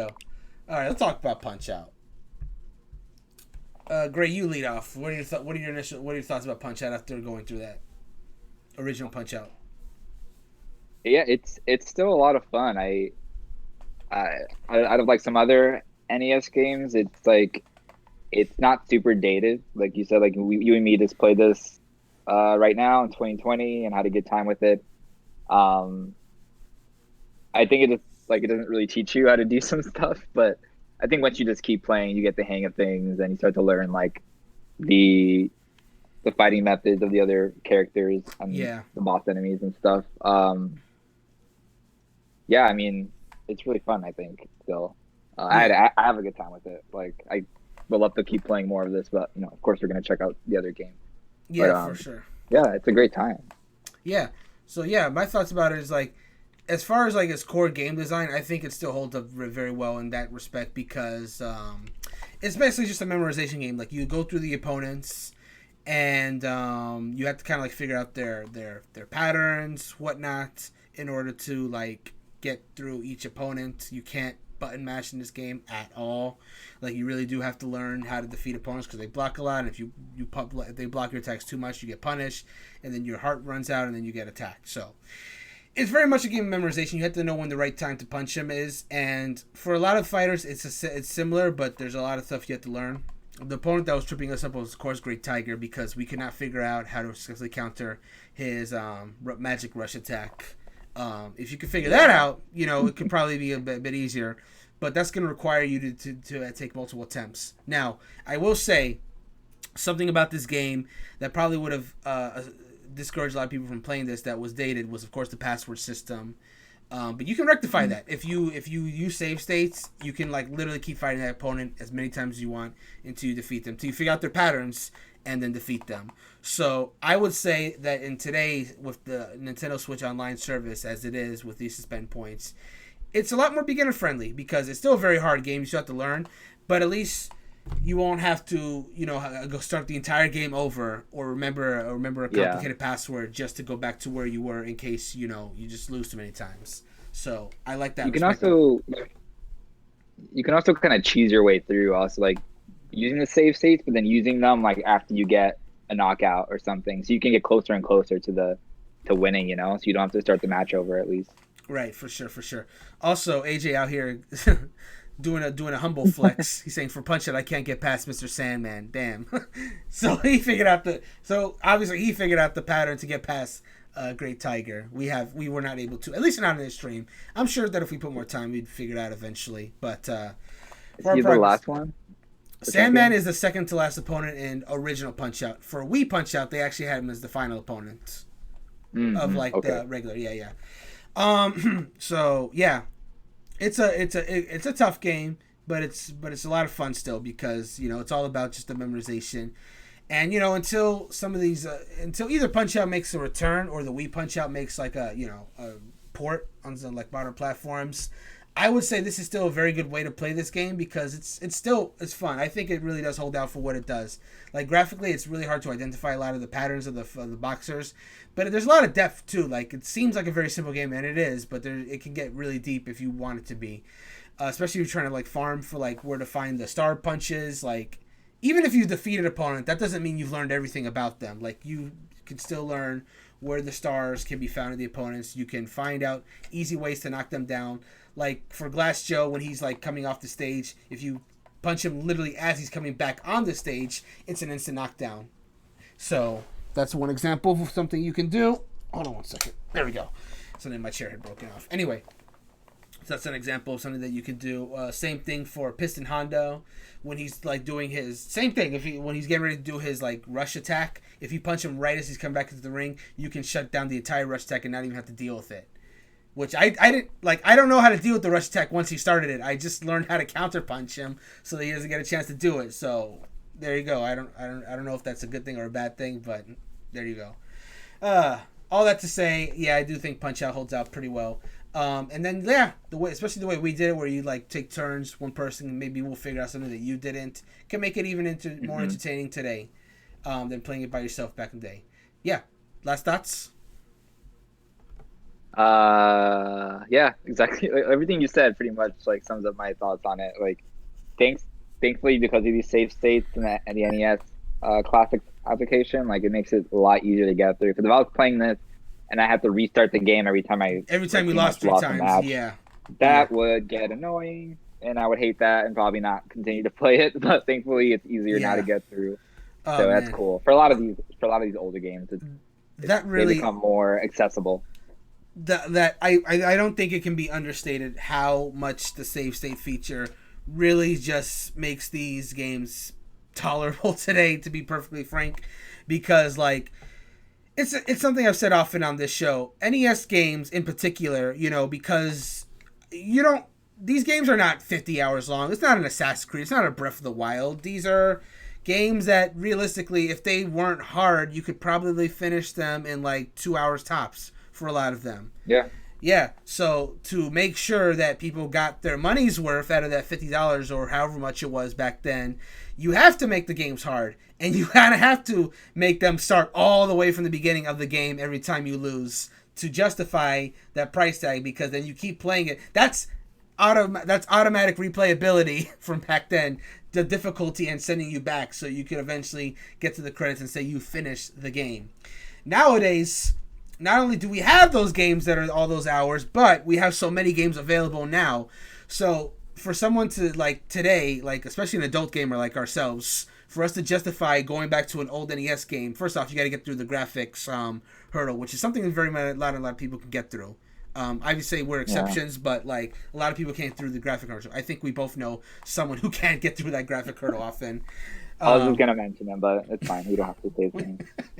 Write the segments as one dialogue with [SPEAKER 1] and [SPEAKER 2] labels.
[SPEAKER 1] go. All right, let's talk about Punch Out. Gray, you lead off. What are your thoughts about Punch Out after going through that original Punch Out?
[SPEAKER 2] Yeah, it's still a lot of fun. I out of like some other NES games, it's like it's not super dated. Like you said, like you and me just play this right now in 2020 and had a good time with it. Um, I think it just like it doesn't really teach you how to do some stuff, but I think once you just keep playing, you get the hang of things and you start to learn like the the fighting methods of the other characters and
[SPEAKER 1] Yeah,
[SPEAKER 2] the boss enemies and stuff. Yeah, I mean, it's really fun, I think, still.
[SPEAKER 1] yeah,
[SPEAKER 2] I have a good time with it. Like I would love to keep playing more of this, but of course we're gonna check out the other game. But
[SPEAKER 1] yeah, for sure.
[SPEAKER 2] yeah, it's a great time.
[SPEAKER 1] Yeah. So yeah, my thoughts about it is like, as far as like its core game design, I think it still holds up very well in that respect because it's basically just a memorization game. Like you go through the opponents, and you have to kind of like figure out their patterns, whatnot, in order to like get through each opponent. You can't button mash in this game at all. Like you really do have to learn how to defeat opponents because they block a lot. And if they block your attacks too much, you get punished, and then your heart runs out, and then you get attacked. So it's very much a game of memorization. You have to know when the right time to punch him is, and for a lot of fighters, it's similar, but there's a lot of stuff you have to learn. The opponent that was tripping us up was, of course, Great Tiger because we could not figure out how to successfully counter his magic rush attack. If you could figure that
[SPEAKER 2] Yeah.
[SPEAKER 1] out, it could probably be a bit easier, but that's going to require you to take multiple attempts. Now, I will say something about this game that probably would have discouraged a lot of people from playing this that was dated was, of course, the password system. But you can rectify
[SPEAKER 2] Mhm.
[SPEAKER 1] that if you use save states. You can like literally keep fighting that opponent as many times as you want until you defeat them, until you figure out their patterns and then defeat them. So I would say that in today with the Nintendo Switch Online service as it is with these suspend points, it's a lot more beginner friendly because it's still a very hard game. You still have to learn, but at least you won't have to go start the entire game over or remember a
[SPEAKER 2] Yeah.
[SPEAKER 1] complicated password just to go back to where you were in case you just lose too many times. So I like that
[SPEAKER 2] You can
[SPEAKER 1] respect of it.
[SPEAKER 2] also you can also kind of cheese your way through also like using the save states, but then using them like after you get a knockout or something. So you can get closer and closer to the to winning, so you don't have to start the match over at least.
[SPEAKER 1] Right, for sure, for sure. Also, AJ out here doing a humble flex. He's saying for punch it, I can't get past Mr. Sandman. Damn. So obviously he figured out the pattern to get past Great Tiger. We were not able to, at least not in this stream. I'm sure that if we put more time, we'd figure it out eventually. But
[SPEAKER 2] Is
[SPEAKER 1] for our
[SPEAKER 2] he the
[SPEAKER 1] progress,
[SPEAKER 2] last one? The
[SPEAKER 1] Sandman
[SPEAKER 2] champion?
[SPEAKER 1] is the second to last opponent in original Punch Out. For Wii Punch Out, they actually had him as the final opponent of like
[SPEAKER 2] Okay.
[SPEAKER 1] the regular. Yeah, yeah. So yeah, it's a tough game, but it's a lot of fun still because it's all about just the memorization. And until some of these, until either Punch Out makes a return or the Wii Punch Out makes like a port on some like modern platforms, I would say this is still a very good way to play this game because it's fun. I think it really does hold out for what it does. Like graphically, it's really hard to identify a lot of the patterns of the boxers, but there's a lot of depth too. Like it seems like a very simple game, and it is, but it can get really deep if you want it to be. Especially if you're trying to like farm for like where to find the star punches. Like even if you defeat an opponent, that doesn't mean you've learned everything about them. Like you can still learn where the stars can be found in the opponents. You can find out easy ways to knock them down. Like for Glass Joe, when he's like coming off the stage, if you punch him literally as he's coming back on the stage, it's an instant knockdown. So that's one example of something you can do. Hold on one second. There we go. Something my chair had broken off. Anyway, so that's an example of something that you can do. Same thing for Piston Hondo when he's like doing his same thing. When he's getting ready to do his like rush attack, if you punch him right as he's coming back into the ring, you can shut down the entire rush attack and not even have to deal with it. Which I didn't like. I don't know how to deal with the rush attack once he started it. I just learned how to counter punch him so that he doesn't get a chance to do it. So there you go. I don't know if that's a good thing or a bad thing, but there you go. All that to say, yeah, I do think Punch Out holds out pretty well. And then yeah, especially the way we did it, where you like take turns, one person, maybe we'll figure out something that you didn't, can make it even more
[SPEAKER 2] hmm
[SPEAKER 1] entertaining today, than playing it by yourself back in the day. Yeah, last thoughts.
[SPEAKER 2] Yeah, exactly. Everything you said pretty much like sums up my thoughts on it. Like, thanks, thankfully, because of these save states and the NES classic application, like it makes it a lot easier to get through. Because if I was playing this and I had to restart the game every time I
[SPEAKER 1] Every time
[SPEAKER 2] like
[SPEAKER 1] you
[SPEAKER 2] pretty much
[SPEAKER 1] lost three
[SPEAKER 2] lost a
[SPEAKER 1] times,
[SPEAKER 2] match,
[SPEAKER 1] yeah, yeah,
[SPEAKER 2] that would get annoying, and I would hate that and probably not continue to play it. But thankfully, it's easier now to
[SPEAKER 1] yeah.
[SPEAKER 2] get through.
[SPEAKER 1] Oh
[SPEAKER 2] So that's
[SPEAKER 1] man,
[SPEAKER 2] cool. For a lot of these older games,
[SPEAKER 1] that
[SPEAKER 2] they
[SPEAKER 1] really
[SPEAKER 2] become more accessible.
[SPEAKER 1] that I don't think it can be understated how much the save state feature really just makes these games tolerable today. To be perfectly frank, because like it's something I've said often on this show. NES games in particular, because you don't. These games are not 50 hours long. It's not an Assassin's Creed. It's not a Breath of the Wild. These are games that realistically, if they weren't hard, you could probably finish them in like 2 hours tops for a lot of them.
[SPEAKER 2] Yeah.
[SPEAKER 1] Yeah, so to make sure that people got their money's worth out of that $50 or however much it was back then, you have to make the games hard. And you kind of have to make them start all the way from the beginning of the game every time you lose to justify that price tag, because then you keep playing it. That's automatic replayability from back then, the difficulty and sending you back so you can eventually get to the credits and say you finished the game. Nowadays, not only do we have those games that are all those hours, but we have so many games available now. So for someone to like today, like especially an adult gamer like ourselves, for us to justify going back to an old NES game, first off, you got to get through the graphics hurdle, which is something that a lot of people can get through. Obviously, we're
[SPEAKER 2] Yeah.
[SPEAKER 1] exceptions, but like a lot of people can't through the graphic hurdle. I think we both know someone who can't get through that graphic hurdle often.
[SPEAKER 2] I was just
[SPEAKER 1] Um,
[SPEAKER 2] gonna mention him, but it's fine. We don't have to say his name.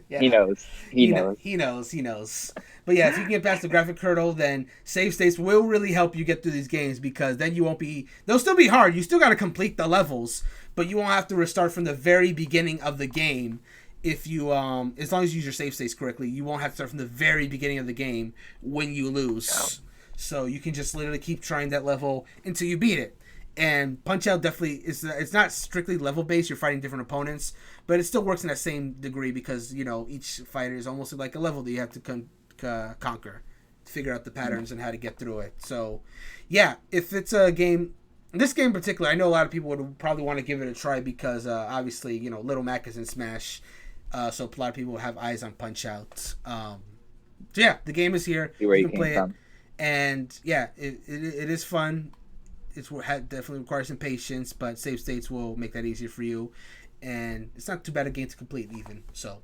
[SPEAKER 2] He
[SPEAKER 1] yeah,
[SPEAKER 2] knows. He knows.
[SPEAKER 1] he knows, he knows. But yeah, if you can get past the graphic hurdle, then save states will really help you get through these games, because then you won't be. They'll still be hard. You still got to complete the levels, but you won't have to restart from the very beginning of the game. If you as long as you use your save states correctly, you won't have to start from the very beginning of the game when you lose. So you can just literally keep trying that level until you beat it. And Punch Out definitely is. It's not strictly level based. You're fighting different opponents, but it still works in that same degree, because each fighter is almost like a level that you have to conquer, to figure out the patterns and how to get through it. So, yeah, if it's a game, this game in particular, I know a lot of people would probably want to give it a try, because obviously Little Mac is in Smash, so a lot of people have eyes on Punch Out. So yeah, the game is here.
[SPEAKER 2] See where
[SPEAKER 1] You
[SPEAKER 2] he
[SPEAKER 1] can
[SPEAKER 2] came
[SPEAKER 1] play it,
[SPEAKER 2] from.
[SPEAKER 1] and yeah, it is fun. Definitely requires some patience, but save states will make that easier for you, and it's not too bad a game to complete even. So